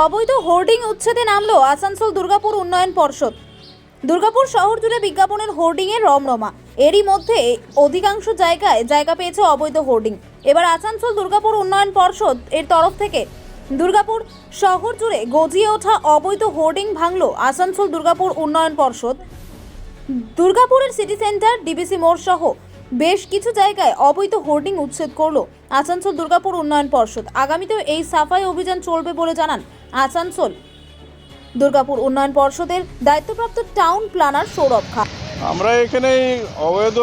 অবৈধ হোর্ডিং উচ্ছেদে নামলো আসানসোল দুর্গাপুর উন্নয়ন পর্ষদ। দুর্গাপুর শহর জুড়ে বিজ্ঞাপনের হোর্ডিংয়ের রমরমা। এরই মধ্যে অধিকাংশ জায়গায় জায়গা পেয়েছে অবৈধ হোর্ডিং। এবার আসানসোল দুর্গাপুর উন্নয়ন পর্ষদ এর তরফ থেকে দুর্গাপুর শহর জুড়ে গজিয়ে ওঠা অবৈধ হোর্ডিং ভাঙলো আসানসোল দুর্গাপুর উন্নয়ন পর্ষদ। দুর্গাপুরের সিটি সেন্টার, ডিবিসি মোড় সহ বেশ কিছু জায়গায় অবৈধ হোর্ডিং উচ্ছেদ করলো আসানসোল দুর্গাপুর উন্নয়ন পর্ষদ। আগামীতেও এই সাফাই অভিযান চলবে বলে জানান আসানসোল দুর্গাপুর উন্নয়ন পর্ষদের দায়িত্বপ্রাপ্ত টাউন প্ল্যানার সৌরভ খা। আমরা এখানে অবৈধ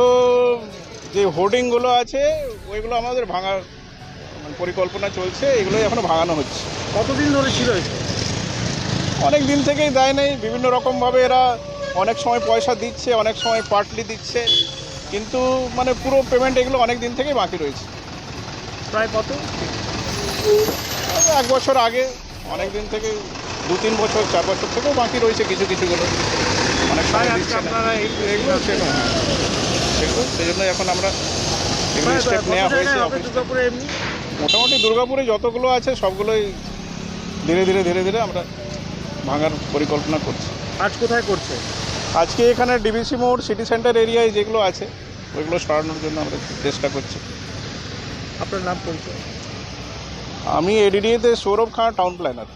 যে হোর্ডিংগুলো আছে ওইগুলো আমাদের ভাঙার পরিকল্পনা চলছে, এগুলোই এখনো ভাঙানো হচ্ছে। কতদিন ধরে ছিল এটা? অনেক দিন থেকেই দেয় নেই, বিভিন্ন রকমভাবে এরা অনেক সময় পয়সা দিচ্ছে, অনেক সময় পার্টলি দিচ্ছে, কিন্তু মানে পুরো পেমেন্ট এগুলো অনেক দিন থেকেই বাকি রয়েছে। প্রায় কত? এক বছর আগে, অনেক দিন থেকে 2-3 বছর 4 বছর থেকেও বাকি রয়েছে কিছুগুলো, অনেক সময় দিচ্ছে না। আপনারা এগুলো ছিল সেগুলো, সেই জন্য এখন আমরা স্টেপ নেওয়া হয়েছে। দুর্গাপুরে এমনি মোটামুটি দুর্গাপুরে যতগুলো আছে সবগুলোই ধীরে ধীরে আমরা ভাঙার পরিকল্পনা করছি। আজ কোথায় করছে? আজকে এখানে ডিবিসি মোড়, সিটি সেন্টার এরিয়ায় যেগুলো আছে ওইগুলো সরানোর জন্য আমরা চেষ্টা করছি। আপনার নাম পরিচয়? আমি এডিডিএতে সৌরভ খাঁ, টাউন প্ল্যানার।